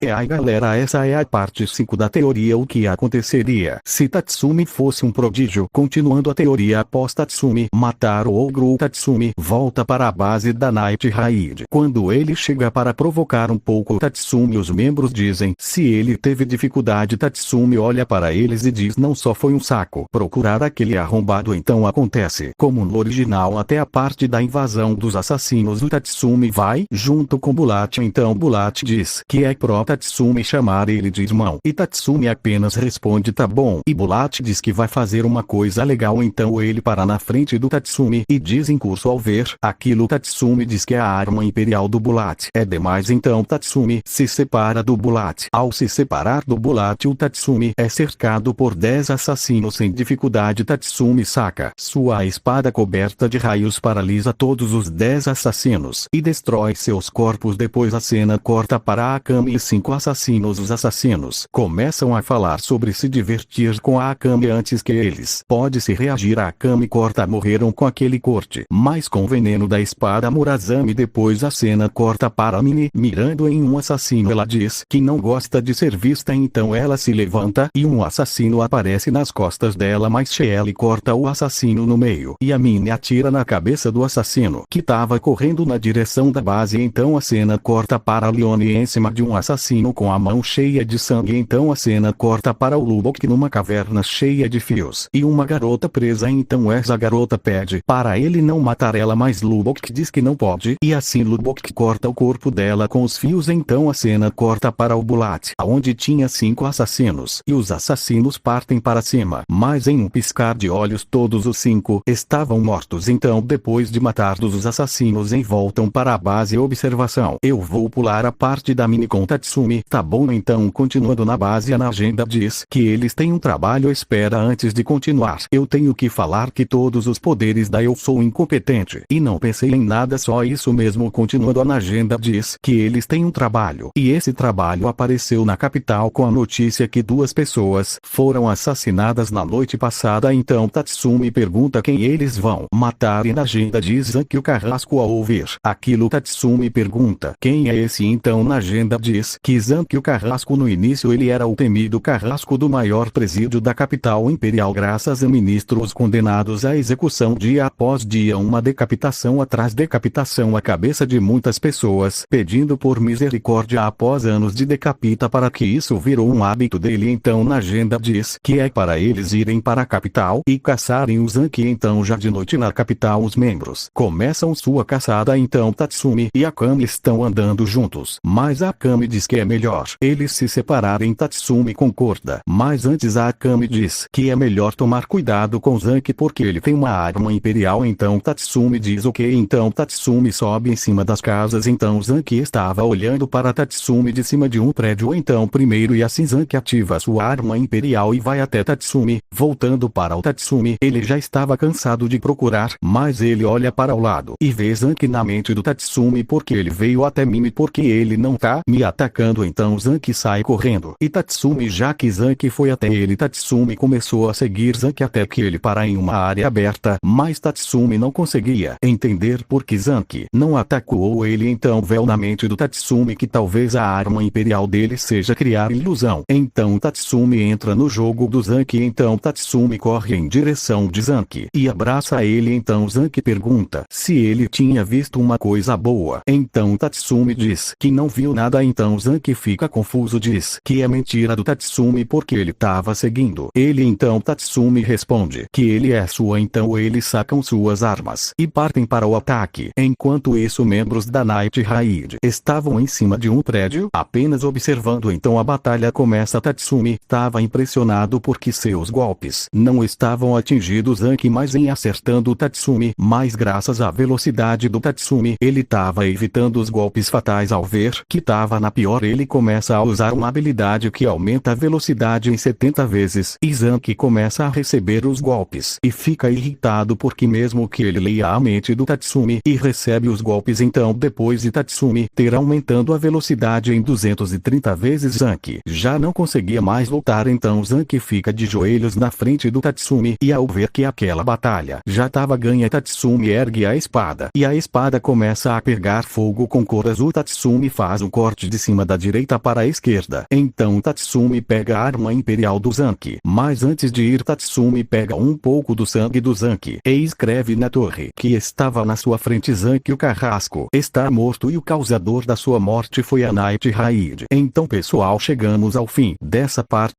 E aí galera, essa é a parte 5 da teoria. O que aconteceria se Tatsumi fosse um prodígio? Continuando a teoria, após Tatsumi matar o ogro, Tatsumi volta para a base da Night Raid. Quando ele chega para provocar um pouco o Tatsumi, os membros dizem se ele teve dificuldade. Tatsumi olha para eles e diz: não só foi um saco procurar aquele arrombado. Então acontece como no original até a parte da invasão dos assassinos. O Tatsumi vai junto com Bulat. Então Bulat diz que é pro Tatsumi chamar ele de irmão, e Tatsumi apenas responde tá bom, e Bulat diz que vai fazer uma coisa legal. Então ele para na frente do Tatsumi e diz em curso: ao ver aquilo, Tatsumi diz que é a arma imperial do Bulat é demais. Então Tatsumi se separa do Bulat. Ao se separar do Bulat, o Tatsumi é cercado por 10 assassinos. Sem dificuldade, Tatsumi saca sua espada coberta de raios, paralisa todos os 10 assassinos e destrói seus corpos. Depois a cena corta para Akame e 5 assassinos. Os assassinos começam a falar sobre se divertir com a Akame antes que eles pode-se reagir. A Akame corta: morreram com aquele corte, mas com o veneno da espada Murazami. Depois a cena corta para Mini mirando em um assassino. Ela diz que não gosta de ser vista, então ela se levanta e um assassino aparece nas costas dela, mas Shelley corta o assassino no meio e a Mini atira na cabeça do assassino que estava correndo na direção da base. Então a cena corta para Leone em cima de um assassino com a mão cheia de sangue. Então a cena corta para o Lubok numa caverna cheia de fios e uma garota presa. Então essa garota pede para ele não matar ela, mas Lubok diz que não pode, e assim Lubok corta o corpo dela com os fios. Então a cena corta para o Bulat, onde tinha 5 assassinos e os assassinos partem para cima, mas em um piscar de olhos todos os 5 estavam mortos. Então depois de matar todos os assassinos, voltam para a base. Observação: eu vou pular a parte da Mini com Tatsumi, tá bom? Então continuando na base, a agenda diz que eles têm um trabalho. Espera, antes de continuar eu tenho que falar que todos os poderes da eu sou incompetente e não pensei em nada, só isso mesmo. Continuando, a agenda diz que eles têm um trabalho, e esse trabalho apareceu na capital com a notícia que 2 pessoas foram assassinadas na noite passada. Então Tatsumi pergunta quem eles vão matar, e na agenda diz que o Carrasco. Ao ouvir aquilo, Tatsumi pergunta quem é esse. Então na agenda diz que Zanki o Carrasco. No início ele era o temido Carrasco do maior presídio da capital imperial, graças a ministros condenados à execução dia após dia, uma decapitação atrás decapitação, a cabeça de muitas pessoas, pedindo por misericórdia após anos de decapita, para que isso virou um hábito dele. Então na agenda diz que é para eles irem para a capital e caçarem o Zanki. Então já de noite na capital os membros começam sua caçada. Então Tatsumi e Akame estão andando juntos, mas a Akame diz que é melhor eles se separarem. Tatsumi concorda, mas antes a Akame diz que é melhor tomar cuidado com Zanki porque ele tem uma arma imperial. Então Tatsumi diz ok. Então Tatsumi sobe em cima das casas. Então Zanki estava olhando para Tatsumi de cima de um prédio. Então primeiro, e assim Zanki ativa sua arma imperial e vai até Tatsumi. Voltando para o Tatsumi, ele já estava cansado de procurar, mas ele olha para o lado e vê Zanki na mente do Tatsumi, porque ele veio até mim porque ele não tá me atacando. Então Zanki sai correndo e Tatsumi, já que Zanki foi até ele, Tatsumi começou a seguir Zanki até que ele para em uma área aberta, mas Tatsumi não conseguia entender por que Zanki não atacou ele. Então veio na mente do Tatsumi que talvez a arma imperial dele seja criar ilusão. Então Tatsumi entra no jogo do Zanki. Então Tatsumi corre em direção de Zanki e abraça ele. Então Zanki pergunta se ele tinha visto uma coisa boa. Então Tatsumi diz que não viu nada. Então Zanki fica confuso, diz que é mentira do Tatsumi porque ele estava seguindo ele. Então Tatsumi responde que ele é sua. Então eles sacam suas armas e partem para o ataque. Enquanto isso, membros da Night Raid estavam em cima de um prédio apenas observando. Então a batalha começa. Tatsumi estava impressionado porque seus golpes não estavam atingindo Zanki, mas em acertando Tatsumi, mas graças à velocidade do Tatsumi ele estava evitando os golpes fatais. Ao ver que estava na pior, ele começa a usar uma habilidade que aumenta a velocidade em 70 vezes, e Zanki começa a receber os golpes e fica irritado porque mesmo que ele leia a mente do Tatsumi e recebe os golpes, então depois de Tatsumi ter aumentando a velocidade em 230 vezes, Zanki já não conseguia mais lutar. Então Zanki fica de joelhos na frente do Tatsumi e ao ver que aquela batalha já estava ganha, Tatsumi ergue a espada e a espada começa a pegar fogo com cor azul. Tatsumi faz um corte de cima da direita para a esquerda. Então Tatsumi pega a arma imperial do Zanki. Mas antes de ir, Tatsumi pega um pouco do sangue do Zanki e escreve na torre que estava na sua frente: Zanki, o carrasco, está morto e o causador da sua morte foi a Night Raid. Então pessoal, chegamos ao fim dessa parte.